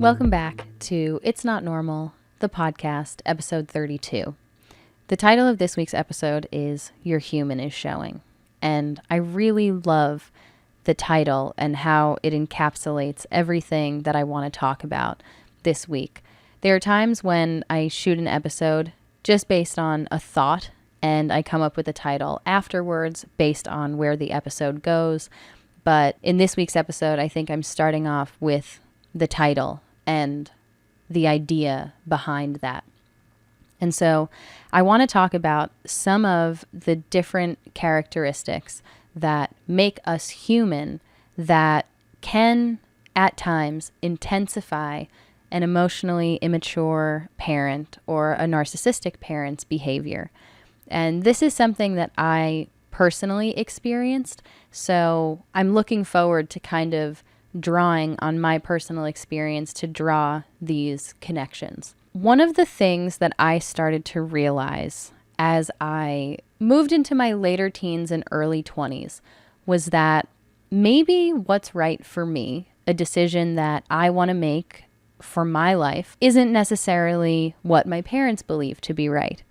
Welcome back to It's Not Normal, the podcast, episode 32. The title of this week's episode is Your Human is Showing. And I really love the title and how it encapsulates everything that I want to talk about this week. There are times when I shoot an episode just based on a thought and I come up with a title afterwards based on where the episode goes. But in this week's episode, I think I'm starting off with the title and the idea behind that. And so I want to talk about some of the different characteristics that make us human that can, at times, intensify an emotionally immature parent or a narcissistic parent's behavior. And this is something that I personally experienced. So I'm looking forward to kind of drawing on my personal experience to draw these connections. One of the things that I started to realize as I moved into my later teens and early 20s was that maybe what's right for me, a decision that I want to make for my life, isn't necessarily what my parents believe to be right.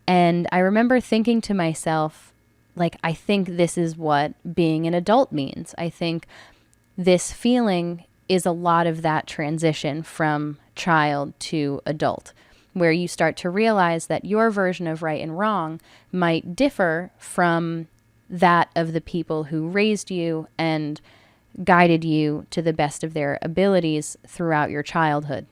And I remember thinking to myself, like, I think this is what being an adult means. I think this feeling is a lot of that transition from child to adult, where you start to realize that your version of right and wrong might differ from that of the people who raised you and guided you to the best of their abilities throughout your childhood.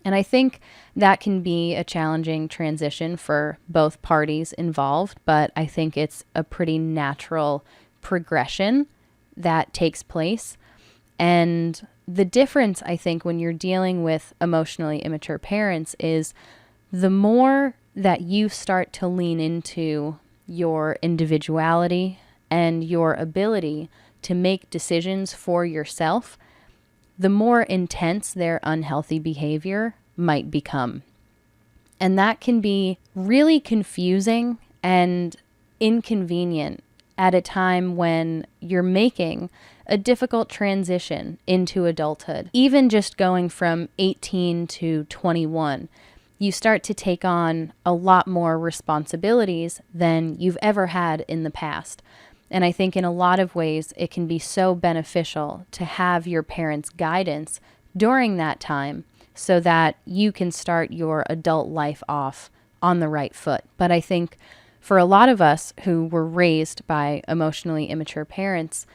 And I think that can be a challenging transition for both parties involved, but I think it's a pretty natural progression that takes place. And the difference, I think, when you're dealing with emotionally immature parents is the more that you start to lean into your individuality and your ability to make decisions for yourself, the more intense their unhealthy behavior might become. And that can be really confusing and inconvenient at a time when you're making a difficult transition into adulthood. Even just going from 18 to 21, you start to take on a lot more responsibilities than you've ever had in the past. And I think in a lot of ways, it can be so beneficial to have your parents' guidance during that time so that you can start your adult life off on the right foot. But I think for a lot of us who were raised by emotionally immature parents,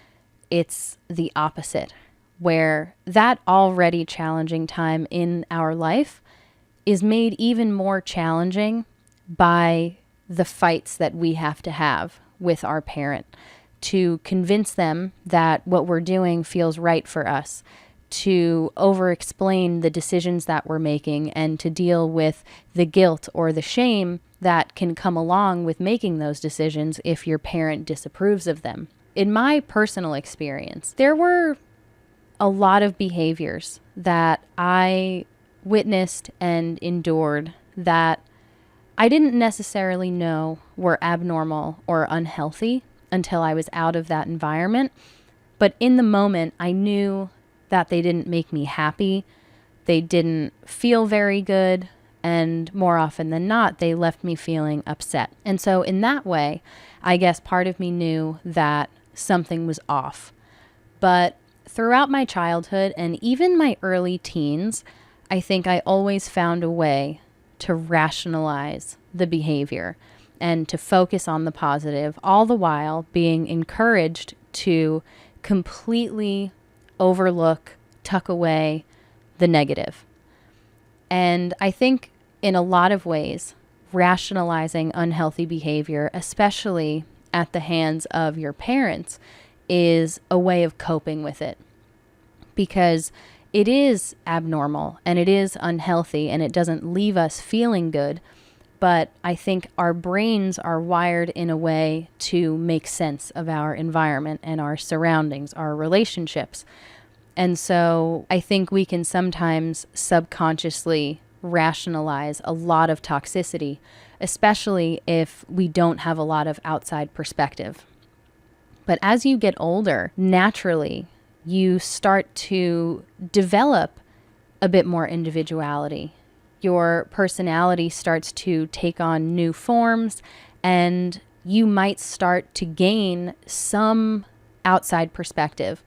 it's the opposite, where that already challenging time in our life is made even more challenging by the fights that we have to have with our parent to convince them that what we're doing feels right for us, to over-explain the decisions that we're making, and to deal with the guilt or the shame that can come along with making those decisions if your parent disapproves of them. In my personal experience, there were a lot of behaviors that I witnessed and endured that I didn't necessarily know were abnormal or unhealthy until I was out of that environment. But in the moment, I knew that they didn't make me happy. They didn't feel very good. And more often than not, they left me feeling upset. And so in that way, I guess part of me knew that something was off. But throughout my childhood and even my early teens, I think I always found a way to rationalize the behavior and to focus on the positive, all the while being encouraged to completely overlook, tuck away the negative. And I think in a lot of ways, rationalizing unhealthy behavior, especially at the hands of your parents, is a way of coping with it. Because it is abnormal and it is unhealthy and it doesn't leave us feeling good. But I think our brains are wired in a way to make sense of our environment and our surroundings, our relationships. And so I think we can sometimes subconsciously rationalize a lot of toxicity, especially if we don't have a lot of outside perspective. But as you get older, naturally, you start to develop a bit more individuality. Your personality starts to take on new forms, and you might start to gain some outside perspective,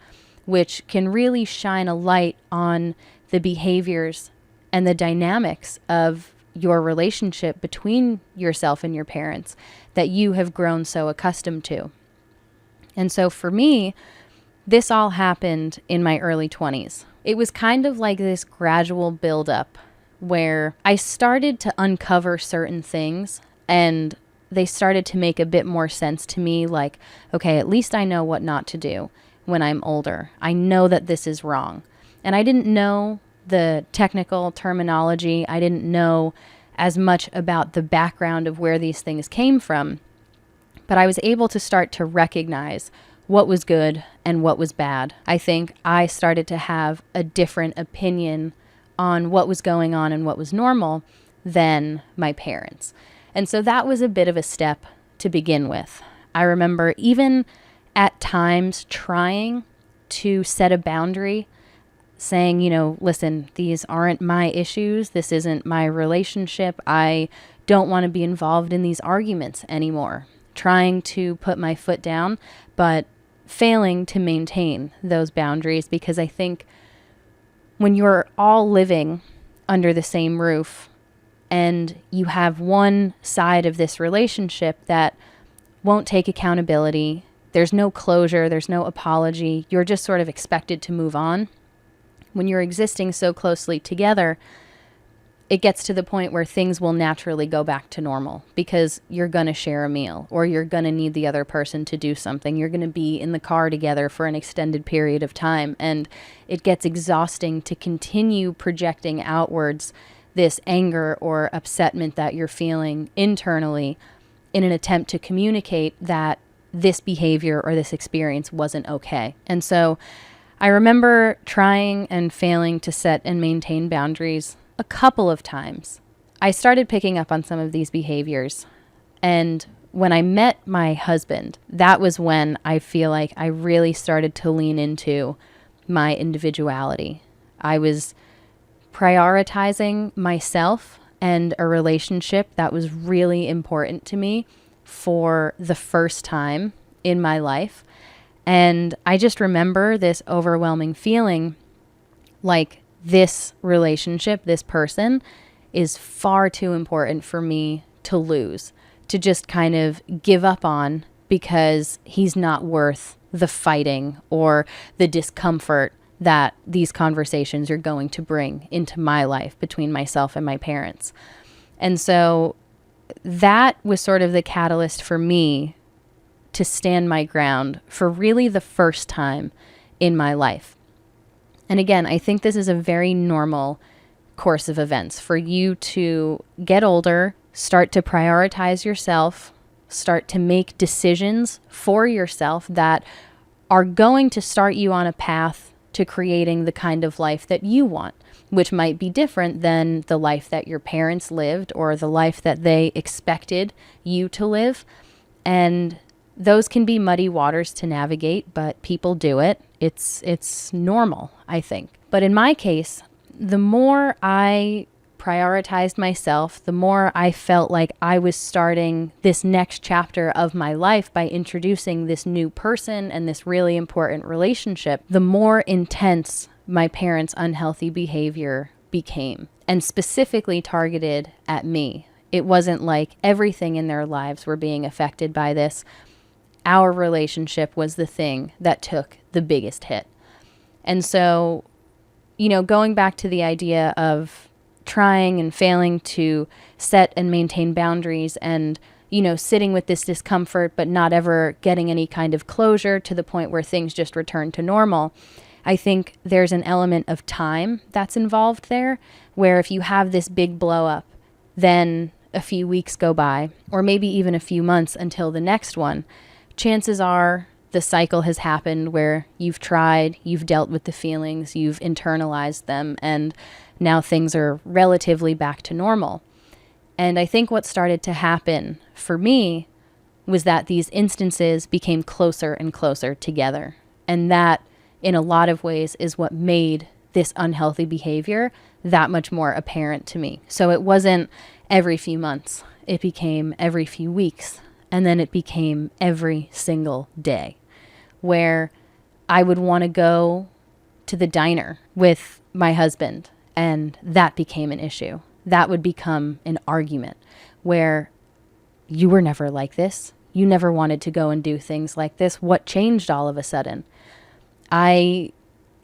which can really shine a light on the behaviors and the dynamics of your relationship between yourself and your parents that you have grown so accustomed to. And so for me, this all happened in my early 20s. It was kind of like this gradual buildup where I started to uncover certain things, and they started to make a bit more sense to me, like, okay, at least I know what not to do when I'm older. I know that this is wrong. And I didn't know the technical terminology. I didn't know as much about the background of where these things came from, but I was able to start to recognize what was good and what was bad. I think I started to have a different opinion on what was going on and what was normal than my parents. And so that was a bit of a step to begin with. I remember even at times trying to set a boundary, saying, listen, these aren't my issues. This isn't my relationship. I don't want to be involved in these arguments anymore. Trying to put my foot down, but failing to maintain those boundaries, because I think when you're all living under the same roof and you have one side of this relationship that won't take accountability, there's no closure, there's no apology, you're just sort of expected to move on. When you're existing so closely together, it gets to the point where things will naturally go back to normal because you're going to share a meal, or you're going to need the other person to do something. You're going to be in the car together for an extended period of time. And it gets exhausting to continue projecting outwards this anger or upsetment that you're feeling internally in an attempt to communicate that this behavior or this experience wasn't okay. And so I remember trying and failing to set and maintain boundaries a couple of times. I started picking up on some of these behaviors. And when I met my husband, that was when I feel like I really started to lean into my individuality. I was prioritizing myself and a relationship that was really important to me for the first time in my life. And I just remember this overwhelming feeling like this relationship, this person, is far too important for me to lose, to just kind of give up on because he's not worth the fighting or the discomfort that these conversations are going to bring into my life between myself and my parents. And so that was sort of the catalyst for me to stand my ground for really the first time in my life. And again, I think this is a very normal course of events for you to get older, start to prioritize yourself, start to make decisions for yourself that are going to start you on a path to creating the kind of life that you want, which might be different than the life that your parents lived or the life that they expected you to live. And those can be muddy waters to navigate, but people do it. It's normal, I think. But in my case, the more I prioritized myself, the more I felt like I was starting this next chapter of my life by introducing this new person and this really important relationship, the more intense my parents' unhealthy behavior became, and specifically targeted at me. It wasn't like everything in their lives were being affected by this. Our relationship was the thing that took the biggest hit. And so, going back to the idea of trying and failing to set and maintain boundaries and, sitting with this discomfort, but not ever getting any kind of closure to the point where things just return to normal, I think there's an element of time that's involved there, where if you have this big blow up, then a few weeks go by, or maybe even a few months until the next one. Chances are the cycle has happened where you've tried, you've dealt with the feelings, you've internalized them, and now things are relatively back to normal. And I think what started to happen for me was that these instances became closer and closer together. And that, in a lot of ways, is what made this unhealthy behavior that much more apparent to me. So it wasn't every few months. It became every few weeks. And then it became every single day, where I would want to go to the diner with my husband, and that became an issue. That would become an argument where you were never like this. You never wanted to go and do things like this. What changed all of a sudden? I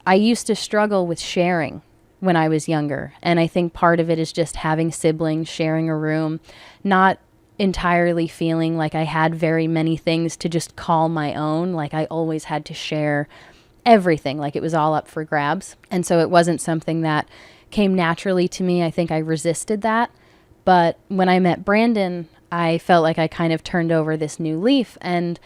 used to struggle with sharing when I was younger. And I think part of it is just having siblings, sharing a room, not entirely feeling like I had very many things to just call my own. Like I always had to share everything, like it was all up for grabs. And so it wasn't something that came naturally to me. I think I resisted that. But when I met Brandon, I felt like I kind of turned over this new leaf. And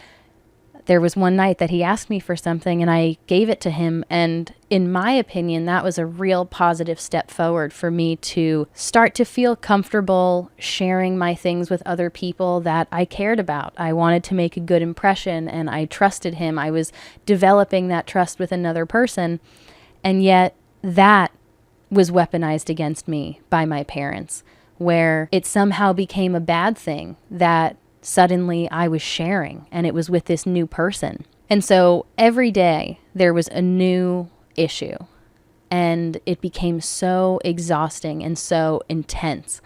there was one night that he asked me for something and I gave it to him. And in my opinion, that was a real positive step forward for me to start to feel comfortable sharing my things with other people that I cared about. I wanted to make a good impression and I trusted him. I was developing that trust with another person. And yet that was weaponized against me by my parents, where it somehow became a bad thing that suddenly I was sharing, and it was with this new person. And so every day there was a new issue, and it became so exhausting and so intense.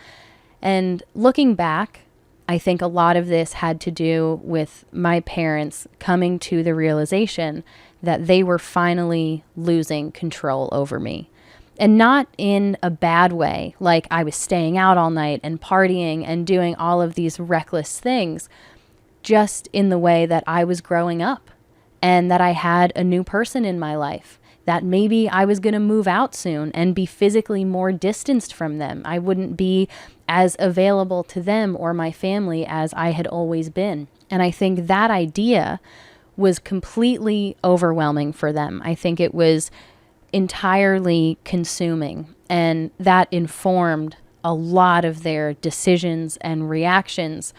And looking back, I think a lot of this had to do with my parents coming to the realization that they were finally losing control over me. And not in a bad way, like I was staying out all night and partying and doing all of these reckless things, just in the way that I was growing up and that I had a new person in my life, that maybe I was going to move out soon and be physically more distanced from them. I wouldn't be as available to them or my family as I had always been. And I think that idea was completely overwhelming for them. I think it was entirely consuming, and that informed a lot of their decisions and reactions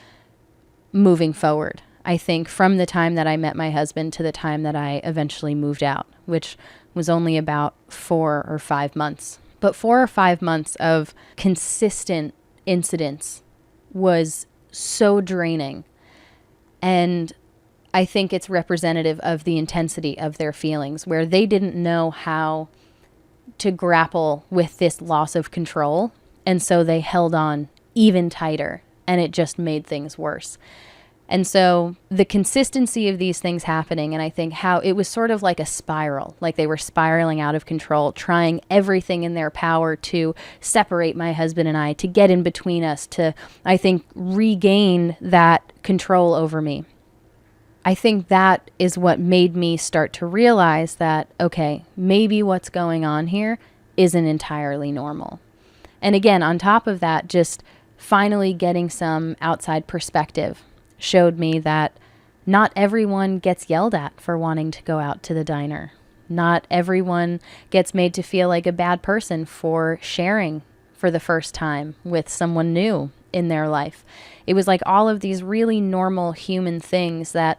moving forward. I think from the time that I met my husband to the time that I eventually moved out, which was only about 4 or 5 months. But 4 or 5 months of consistent incidents was so draining. And I think it's representative of the intensity of their feelings, where they didn't know how to grapple with this loss of control. And so they held on even tighter, and it just made things worse. And so the consistency of these things happening, and I think how it was sort of like a spiral, like they were spiraling out of control, trying everything in their power to separate my husband and I, to get in between us, to, I think, regain that control over me. I think that is what made me start to realize that, okay, maybe what's going on here isn't entirely normal. And again, on top of that, just finally getting some outside perspective showed me that not everyone gets yelled at for wanting to go out to the diner. Not everyone gets made to feel like a bad person for sharing for the first time with someone new in their life. It was like all of these really normal human things that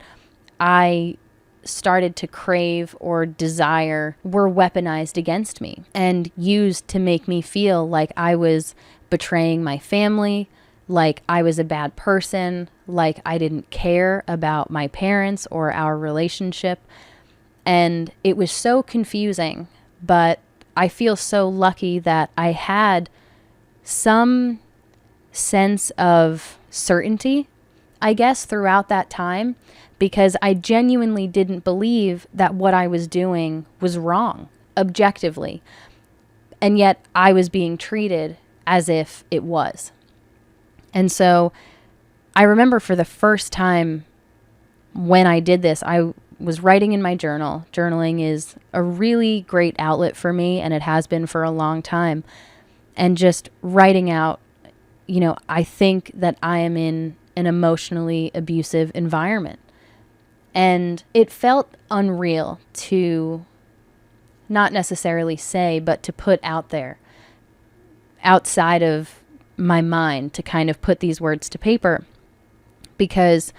I started to crave or desire were weaponized against me and used to make me feel like I was betraying my family, like I was a bad person, like I didn't care about my parents or our relationship. And it was so confusing, but I feel so lucky that I had some sense of certainty, I guess, throughout that time, because I genuinely didn't believe that what I was doing was wrong, objectively. And yet I was being treated as if it was. And so I remember for the first time when I did this, I was writing in my journal. Journaling is a really great outlet for me, and it has been for a long time. And just writing out, I think that I am in an emotionally abusive environment. And it felt unreal to not necessarily say, but to put out there, outside of my mind, to kind of put these words to paper. Because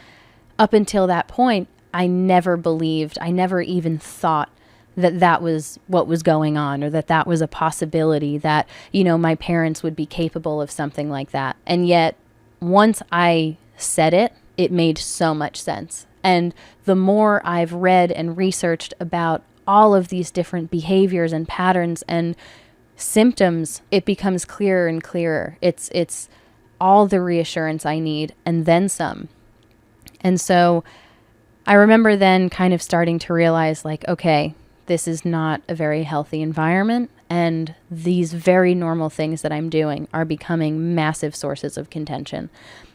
up until that point, I never believed, I never even thought that that was what was going on, or that that was a possibility, that, my parents would be capable of something like that. And yet, once I said it, it made so much sense. And the more I've read and researched about all of these different behaviors and patterns and symptoms, it becomes clearer and clearer. It's all the reassurance I need and then some. And so I remember then kind of starting to realize, like, okay, this is not a very healthy environment, and these very normal things that I'm doing are becoming massive sources of contention.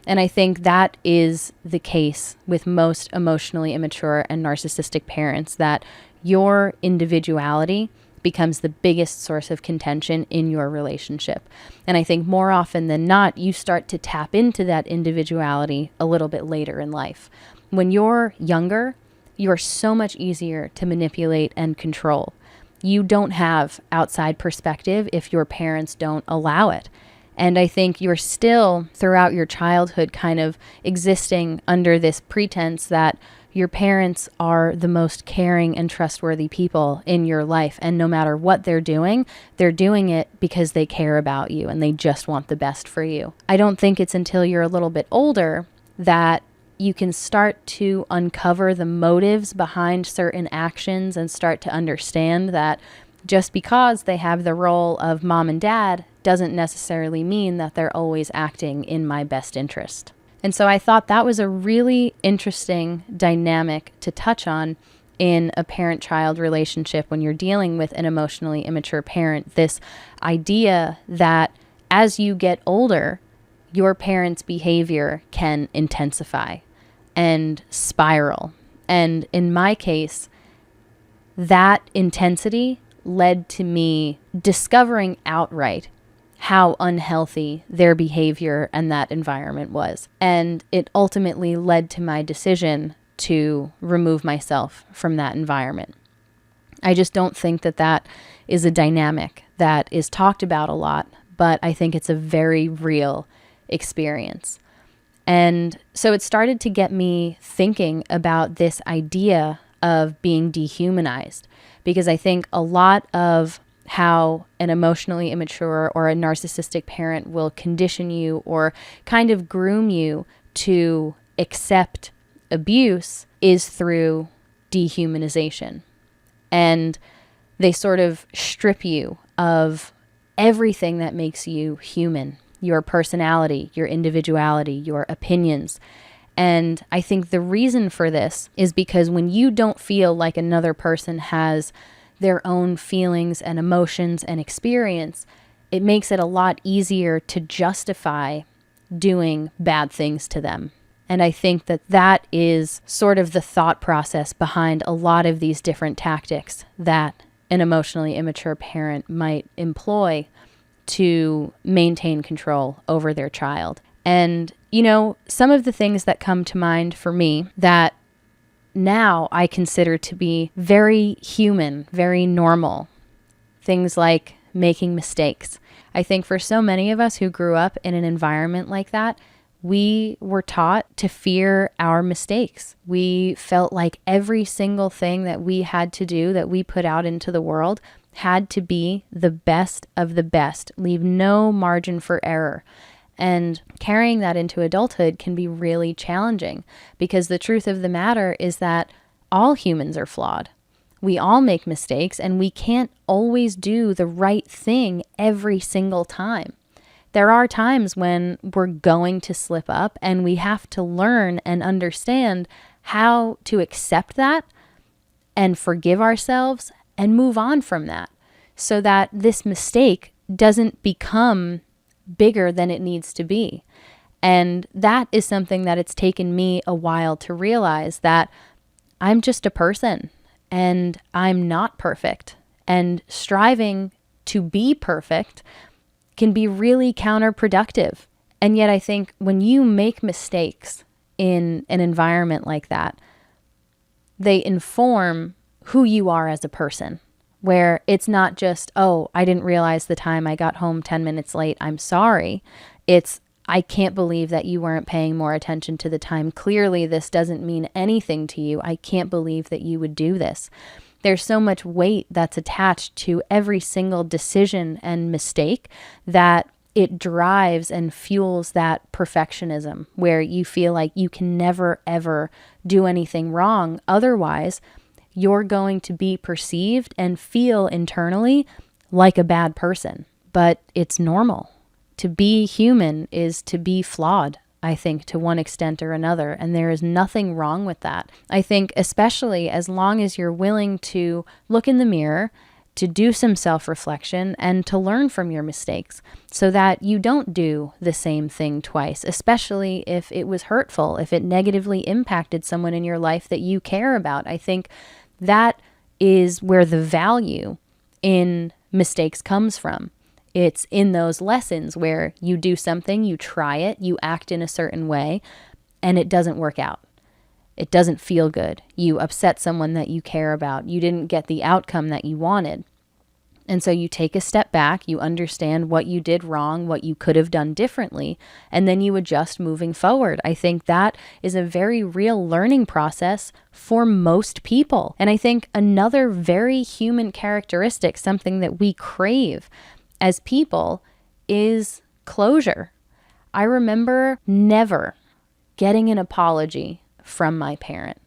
And I think that is the case with most emotionally immature and narcissistic parents, that your individuality becomes the biggest source of contention in your relationship. And I think more often than not, you start to tap into that individuality a little bit later in life. When you're younger, you are so much easier to manipulate and control. You don't have outside perspective if your parents don't allow it. And I think you're still, throughout your childhood, kind of existing under this pretense that your parents are the most caring and trustworthy people in your life. And no matter what they're doing it because they care about you and they just want the best for you. I don't think it's until you're a little bit older that you can start to uncover the motives behind certain actions and start to understand that just because they have the role of mom and dad doesn't necessarily mean that they're always acting in my best interest. And so I thought that was a really interesting dynamic to touch on in a parent-child relationship when you're dealing with an emotionally immature parent. This idea that as you get older, your parents' behavior can intensify and spiral. And in my case, that intensity led to me discovering outright how unhealthy their behavior and that environment was. And it ultimately led to my decision to remove myself from that environment. I just don't think that that is a dynamic that is talked about a lot, but I think it's a very real experience. And so it started to get me thinking about this idea of being dehumanized, because I think a lot of how an emotionally immature or a narcissistic parent will condition you or kind of groom you to accept abuse is through dehumanization. And they sort of strip you of everything that makes you human, your personality, your individuality, your opinions. And I think the reason for this is because when you don't feel like another person has their own feelings and emotions and experience, it makes it a lot easier to justify doing bad things to them. And I think that that is sort of the thought process behind a lot of these different tactics that an emotionally immature parent might employ to maintain control over their child. And, some of the things that come to mind for me that now I consider to be very human, very normal, things like making mistakes. I think for so many of us who grew up in an environment like that, we were taught to fear our mistakes. We felt like every single thing that we had to do, that we put out into the world, had to be the best of the best, leave no margin for error. And carrying that into adulthood can be really challenging, because the truth of the matter is that all humans are flawed. We all make mistakes, and we can't always do the right thing every single time. There are times when we're going to slip up, and we have to learn and understand how to accept that and forgive ourselves and move on from that, so that this mistake doesn't become bigger than it needs to be. And that is something that it's taken me a while to realize, that I'm just a person and I'm not perfect. And striving to be perfect can be really counterproductive. And yet I think when you make mistakes in an environment like that, they inform who you are as a person. Where it's not just, oh, I didn't realize the time I got home 10 minutes late, I'm sorry. It's, I can't believe that you weren't paying more attention to the time. Clearly, this doesn't mean anything to you. I can't believe that you would do this. There's so much weight that's attached to every single decision and mistake that it drives and fuels that perfectionism where you feel like you can never, ever do anything wrong. Otherwise, you're going to be perceived and feel internally like a bad person. But it's normal. To be human is to be flawed, I think, to one extent or another. And there is nothing wrong with that. I think especially as long as you're willing to look in the mirror, to do some self-reflection and to learn from your mistakes so that you don't do the same thing twice, especially if it was hurtful, if it negatively impacted someone in your life that you care about. I think that is where the value in mistakes comes from. It's in those lessons where you do something, you try it, you act in a certain way, and it doesn't work out. It doesn't feel good. You upset someone that you care about. You didn't get the outcome that you wanted. And so you take a step back, you understand what you did wrong, what you could have done differently, and then you adjust moving forward. I think that is a very real learning process for most people. And I think another very human characteristic, something that we crave as people, is closure. I remember never getting an apology from my parent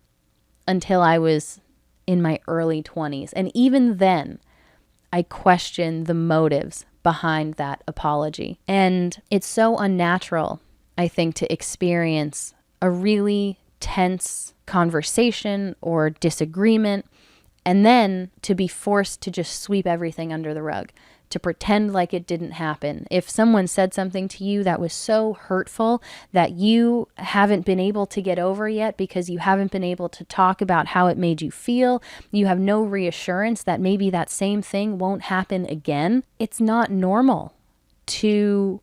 until I was in my early 20s. And even then, I questioned the motives behind that apology. And it's so unnatural, I think, to experience a really tense conversation or disagreement, and then to be forced to just sweep everything under the rug, to pretend like it didn't happen. If someone said something to you that was so hurtful that you haven't been able to get over yet because you haven't been able to talk about how it made you feel, you have no reassurance that maybe that same thing won't happen again, it's not normal to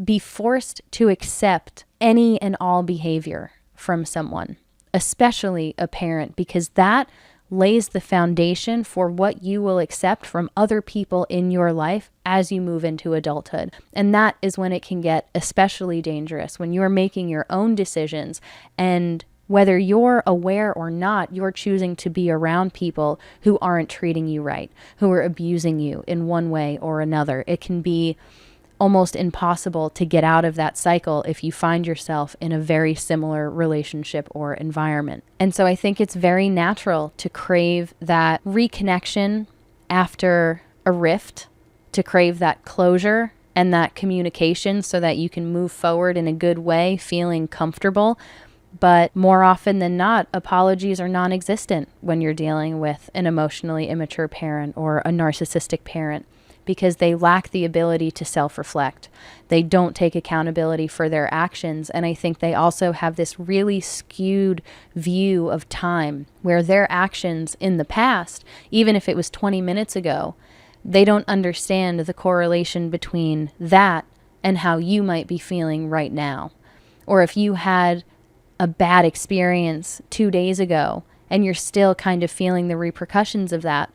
be forced to accept any and all behavior from someone, especially a parent, because that lays the foundation for what you will accept from other people in your life as you move into adulthood. And that is when it can get especially dangerous, when you're making your own decisions, and whether you're aware or not, you're choosing to be around people who aren't treating you right, who are abusing you in one way or another. It can be almost impossible to get out of that cycle if you find yourself in a very similar relationship or environment. And so I think it's very natural to crave that reconnection after a rift, to crave that closure and that communication so that you can move forward in a good way, feeling comfortable. But more often than not, apologies are non-existent when you're dealing with an emotionally immature parent or a narcissistic parent, because they lack the ability to self-reflect. They don't take accountability for their actions. And I think they also have this really skewed view of time where their actions in the past, even if it was 20 minutes ago, they don't understand the correlation between that and how you might be feeling right now. Or if you had a bad experience 2 days ago and you're still kind of feeling the repercussions of that,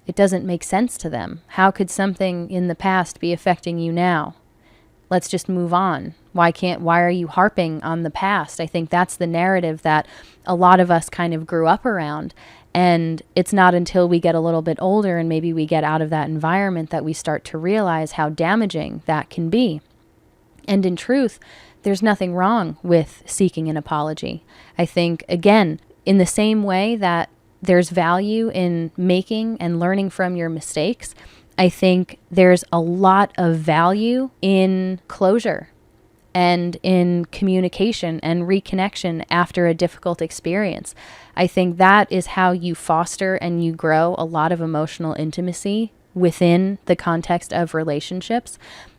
it doesn't make sense to them. How could something in the past be affecting you now? Let's just move on. Why are you harping on the past? I think that's the narrative that a lot of us kind of grew up around. And it's not until we get a little bit older and maybe we get out of that environment that we start to realize how damaging that can be. And in truth, there's nothing wrong with seeking an apology. I think, again, in the same way that there's value in making and learning from your mistakes, I think there's a lot of value in closure and in communication and reconnection after a difficult experience. I think that is how you foster and you grow a lot of emotional intimacy within the context of relationships,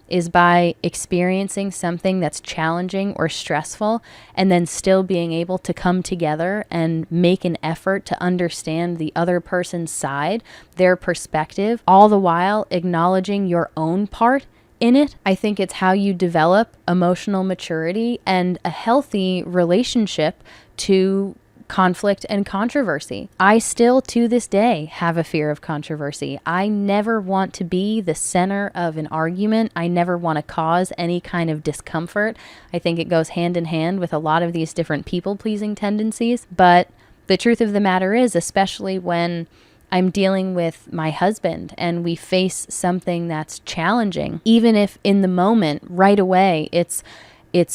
is by experiencing something that's challenging or stressful and then still being able to come together and make an effort to understand the other person's side, their perspective, all the while acknowledging your own part in it. I think it's how you develop emotional maturity and a healthy relationship to conflict and controversy. I still, to this day, have a fear of controversy. I never want to be the center of an argument. I never want to cause any kind of discomfort. I think it goes hand in hand with a lot of these different people-pleasing tendencies. But The truth of the matter is, especially when I'm dealing with my husband and we face something that's challenging, even if in the moment, right away, it's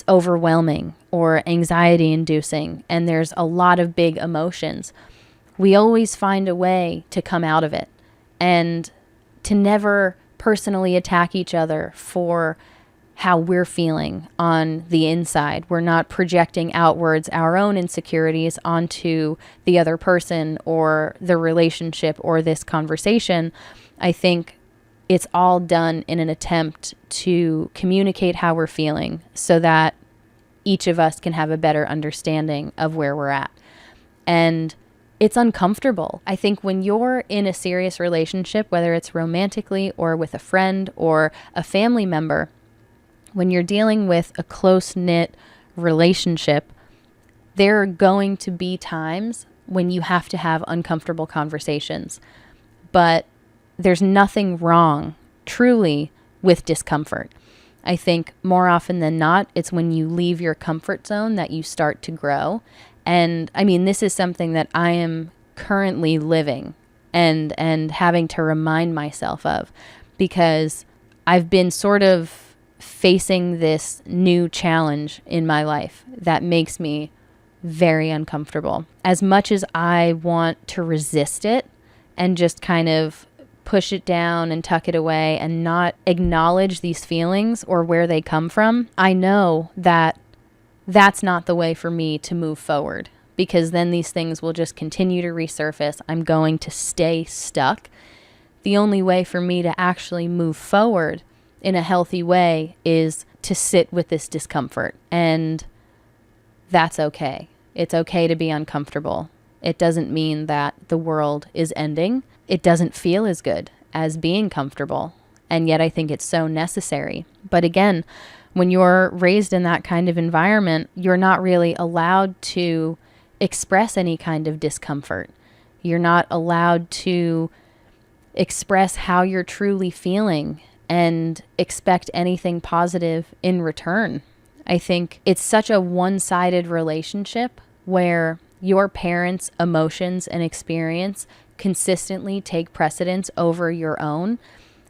overwhelming or anxiety inducing and there's a lot of big emotions, we always find a way to come out of it and to never personally attack each other for how we're feeling on the inside. We're not projecting outwards our own insecurities onto the other person or the relationship or this conversation. I think it's all done in an attempt to communicate how we're feeling so that each of us can have a better understanding of where we're at. And it's uncomfortable. I think when you're in a serious relationship, whether it's romantically or with a friend or a family member, when you're dealing with a close-knit relationship, there are going to be times when you have to have uncomfortable conversations. But there's nothing wrong, truly, with discomfort. I think more often than not, it's when you leave your comfort zone that you start to grow. And I mean, this is something that I am currently living and having to remind myself of, because I've been sort of facing this new challenge in my life that makes me very uncomfortable. As much as I want to resist it and just kind of push it down and tuck it away and not acknowledge these feelings or where they come from, I know that that's not the way for me to move forward, because then these things will just continue to resurface. I'm going to stay stuck. The only way for me to actually move forward in a healthy way is to sit with this discomfort. And that's okay. It's okay to be uncomfortable. It doesn't mean that the world is ending. It doesn't feel as good as being comfortable. And yet I think it's so necessary. But again, when you're raised in that kind of environment, you're not really allowed to express any kind of discomfort. You're not allowed to express how you're truly feeling and expect anything positive in return. I think it's such a one-sided relationship where your parents' emotions and experience consistently take precedence over your own,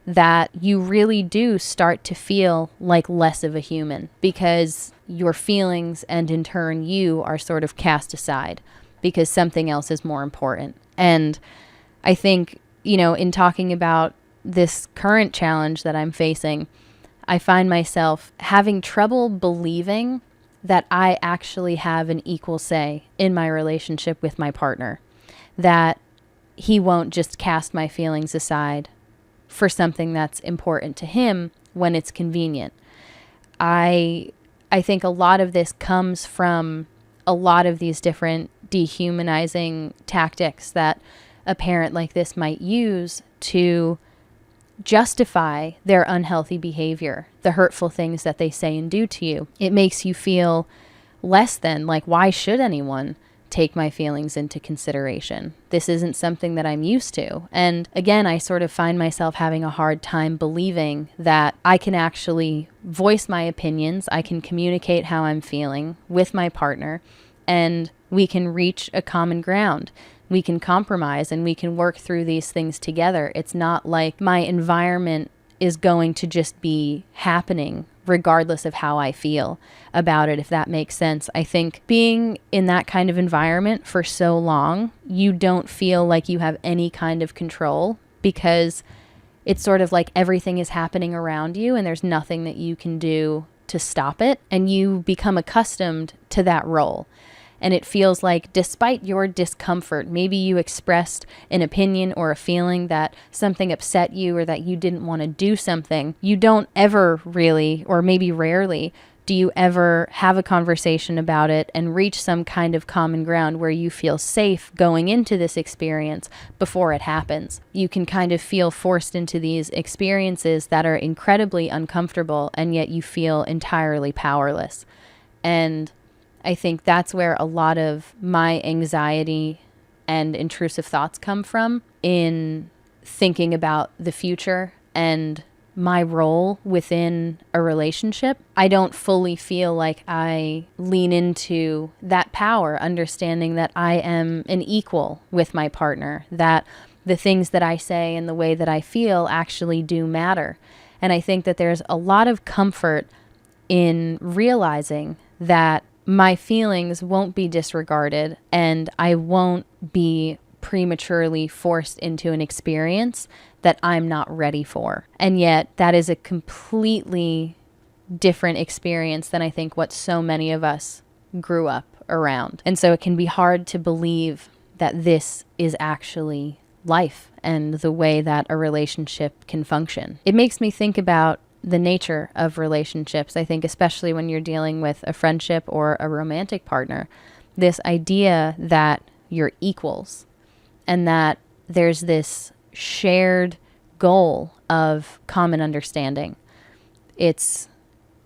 that you really do start to feel like less of a human, because your feelings and in turn you are sort of cast aside because something else is more important. And I think, in talking about this current challenge that I'm facing, I find myself having trouble believing that I actually have an equal say in my relationship with my partner, that he won't just cast my feelings aside for something that's important to him when it's convenient. I think a lot of this comes from a lot of these different dehumanizing tactics that a parent like this might use to justify their unhealthy behavior, the hurtful things that they say and do to you. It makes you feel less than, like, why should anyone take my feelings into consideration? This isn't something that I'm used to. And again, I sort of find myself having a hard time believing that I can actually voice my opinions, I can communicate how I'm feeling with my partner, and we can reach a common ground. We can compromise and we can work through these things together. It's not like my environment is going to just be happening regardless of how I feel about it, if that makes sense. I think being in that kind of environment for so long, you don't feel like you have any kind of control, because it's sort of like everything is happening around you and there's nothing that you can do to stop it. And you become accustomed to that role. And it feels like despite your discomfort, maybe you expressed an opinion or a feeling that something upset you or that you didn't want to do something, you don't ever really, or maybe rarely, do you ever have a conversation about it and reach some kind of common ground where you feel safe going into this experience before it happens. You can kind of feel forced into these experiences that are incredibly uncomfortable, and yet you feel entirely powerless. And I think that's where a lot of my anxiety and intrusive thoughts come from, in thinking about the future and my role within a relationship, I don't fully feel like I lean into that power, understanding that I am an equal with my partner, that the things that I say and the way that I feel actually do matter. And I think that there's a lot of comfort in realizing that my feelings won't be disregarded and I won't be prematurely forced into an experience that I'm not ready for. And yet that is a completely different experience than I think what so many of us grew up around. And so it can be hard to believe that this is actually life and the way that a relationship can function. It makes me think about the nature of relationships. I think especially when you're dealing with a friendship or a romantic partner, this idea that you're equals and that there's this shared goal of common understanding. It's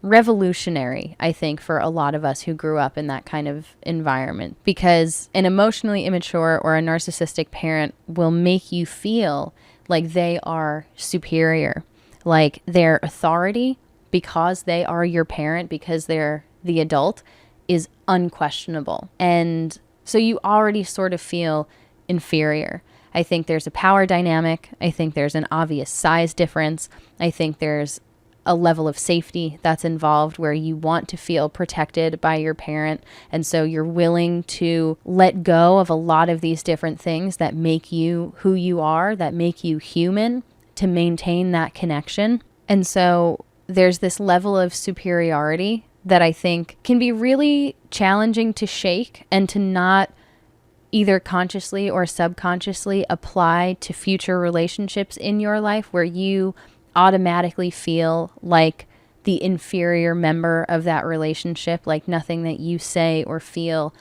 revolutionary, I think, for a lot of us who grew up in that kind of environment, because an emotionally immature or a narcissistic parent will make you feel like they are superior, like their authority, because they are your parent, because they're the adult, is unquestionable. And so you already sort of feel inferior. I think there's a power dynamic. I think there's an obvious size difference. I think there's a level of safety that's involved where you want to feel protected by your parent. And so you're willing to let go of a lot of these different things that make you who you are, that make you human, to maintain that connection. And so there's this level of superiority that I think can be really challenging to shake and to not either consciously or subconsciously apply to future relationships in your life, where you automatically feel like the inferior member of that relationship, like nothing that you say or feel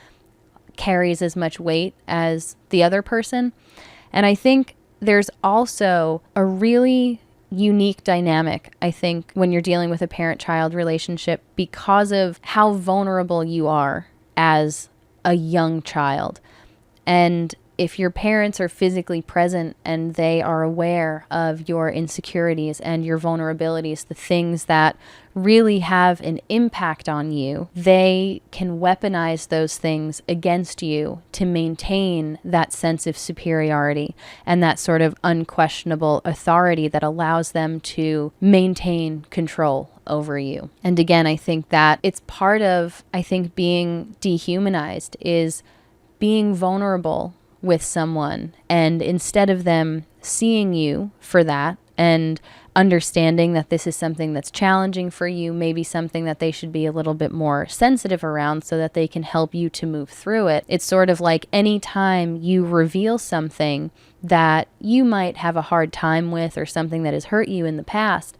carries as much weight as the other person. And I think there's also a really unique dynamic, I think, when you're dealing with a parent-child relationship, because of how vulnerable you are as a young child. And if your parents are physically present and they are aware of your insecurities and your vulnerabilities, the things that really have an impact on you, they can weaponize those things against you to maintain that sense of superiority and that sort of unquestionable authority that allows them to maintain control over you. And again, I think that it's part of, being dehumanized is being vulnerable with someone, and instead of them seeing you for that and understanding that this is something that's challenging for you, maybe something that they should be a little bit more sensitive around so that they can help you to move through it. It's sort of like any time you reveal something that you might have a hard time with or something that has hurt you in the past,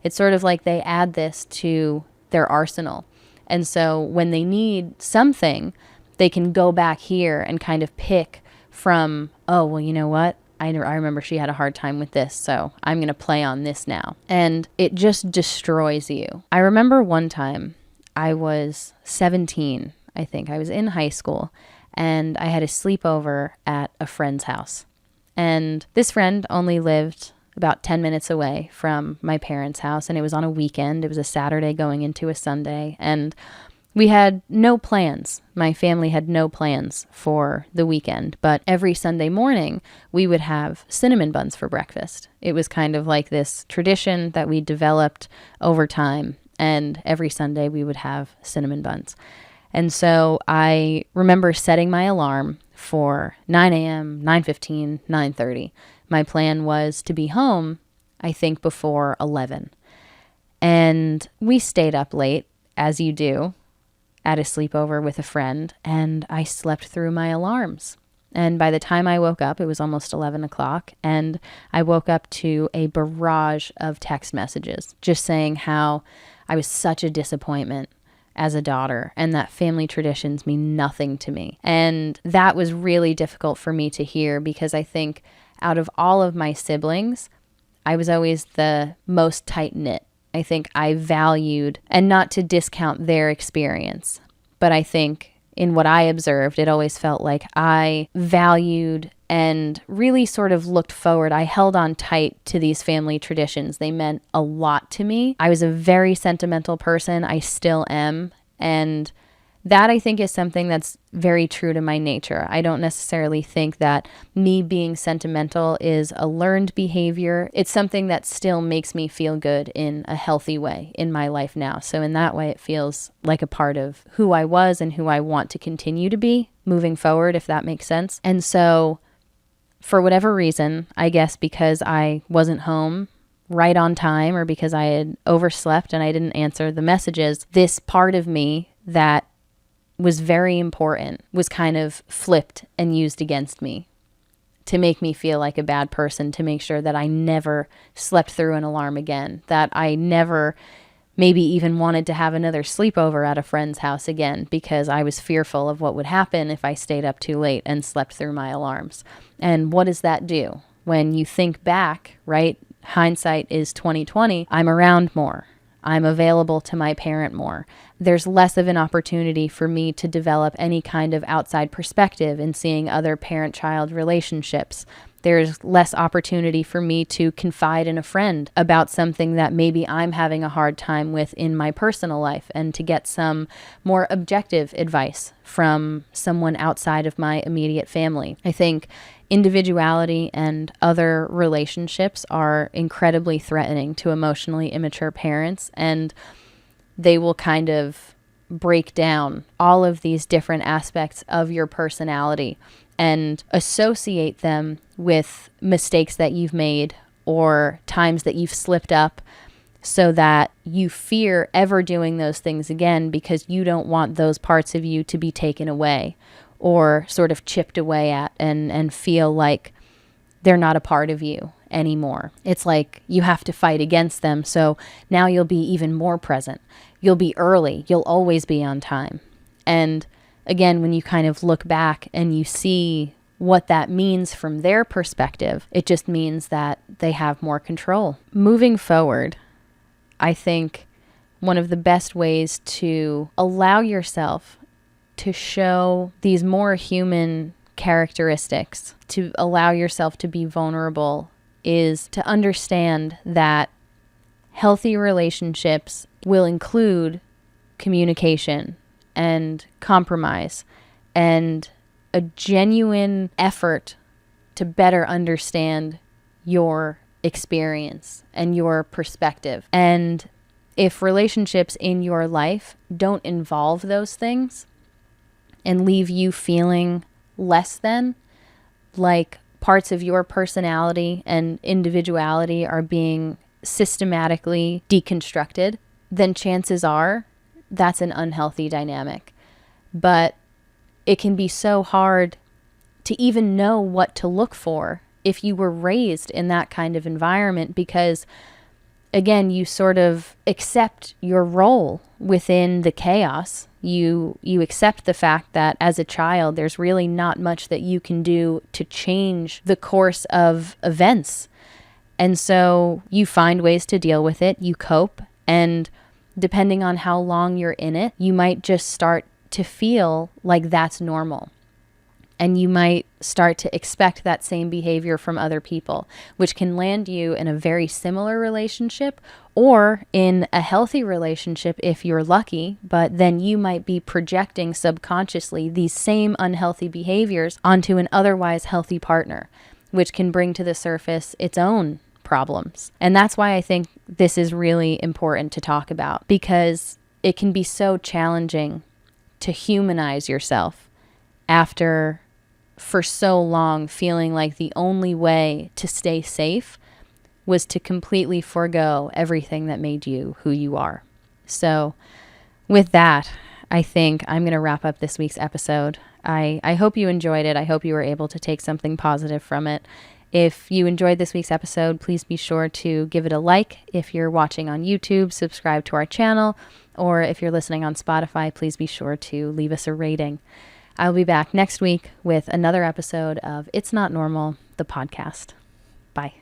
it's sort of like they add this to their arsenal. And so when they need something, they can go back here and kind of pick from, oh, well, you know what? I remember she had a hard time with this, so I'm going to play on this now. And it just destroys you. I remember one time I was 17, I think. I was in high school, and I had a sleepover at a friend's house. And this friend only lived about 10 minutes away from my parents' house, and it was on a weekend. It was a Saturday going into a Sunday, and we had no plans. My family had no plans for the weekend, but every Sunday morning we would have cinnamon buns for breakfast. It was kind of like this tradition that we developed over time, and every Sunday we would have cinnamon buns. And so I remember setting my alarm for 9 a.m., 9:15, 9:30. My plan was to be home, I think, before 11. And we stayed up late, as you do, at a sleepover with a friend, and I slept through my alarms. And by the time I woke up, it was almost 11 o'clock, and I woke up to a barrage of text messages just saying how I was such a disappointment as a daughter and that family traditions mean nothing to me. And that was really difficult for me to hear, because I think out of all of my siblings, I was always the most tight-knit. I think I valued, and not to discount their experience, but I think in what I observed, it always felt like I valued and really sort of looked forward. I held on tight to these family traditions. They meant a lot to me. I was a very sentimental person. I still am. And that, I think, is something that's very true to my nature. I don't necessarily think that me being sentimental is a learned behavior. It's something that still makes me feel good in a healthy way in my life now. So in that way, it feels like a part of who I was and who I want to continue to be moving forward, if that makes sense. And so for whatever reason, I guess because I wasn't home right on time, or because I had overslept and I didn't answer the messages, this part of me that was very important was kind of flipped and used against me to make me feel like a bad person, to make sure that I never slept through an alarm again, that I never maybe even wanted to have another sleepover at a friend's house again, because I was fearful of what would happen if I stayed up too late and slept through my alarms. And what does that do? When you think back, right? Hindsight is 20/20. I'm around more. I'm available to my parent more. There's less of an opportunity for me to develop any kind of outside perspective in seeing other parent-child relationships. There's less opportunity for me to confide in a friend about something that maybe I'm having a hard time with in my personal life, and to get some more objective advice from someone outside of my immediate family. I think individuality and other relationships are incredibly threatening to emotionally immature parents, and they will kind of break down all of these different aspects of your personality and associate them with mistakes that you've made or times that you've slipped up, so that you fear ever doing those things again because you don't want those parts of you to be taken away or sort of chipped away at and feel like they're not a part of you anymore. It's like you have to fight against them. So now you'll be even more present. You'll be early. You'll always be on time. And again, when you kind of look back and you see what that means from their perspective, it just means that they have more control. Moving forward, I think one of the best ways to allow yourself to show these more human characteristics, to allow yourself to be vulnerable, is to understand that healthy relationships will include communication and compromise and a genuine effort to better understand your experience and your perspective. And if relationships in your life don't involve those things and leave you feeling less than, like parts of your personality and individuality are being systematically deconstructed, then chances are that's an unhealthy dynamic. But it can be so hard to even know what to look for if you were raised in that kind of environment, because again, you sort of accept your role within the chaos. You accept the fact that as a child, there's really not much that you can do to change the course of events. And so you find ways to deal with it, you cope, and depending on how long you're in it, you might just start to feel like that's normal. And you might start to expect that same behavior from other people, which can land you in a very similar relationship or in a healthy relationship if you're lucky, but then you might be projecting subconsciously these same unhealthy behaviors onto an otherwise healthy partner, which can bring to the surface its own problems. And that's why I think this is really important to talk about, because it can be so challenging to humanize yourself after for so long feeling like the only way to stay safe was to completely forego everything that made you who you are. So with that, I think I'm going to wrap up this week's episode. I hope you enjoyed it. I hope you were able to take something positive from it. If you enjoyed this week's episode, please be sure to give it a like. If you're watching on YouTube, subscribe to our channel. Or if you're listening on Spotify, please be sure to leave us a rating. I'll be back next week with another episode of It's Not Normal, the podcast. Bye.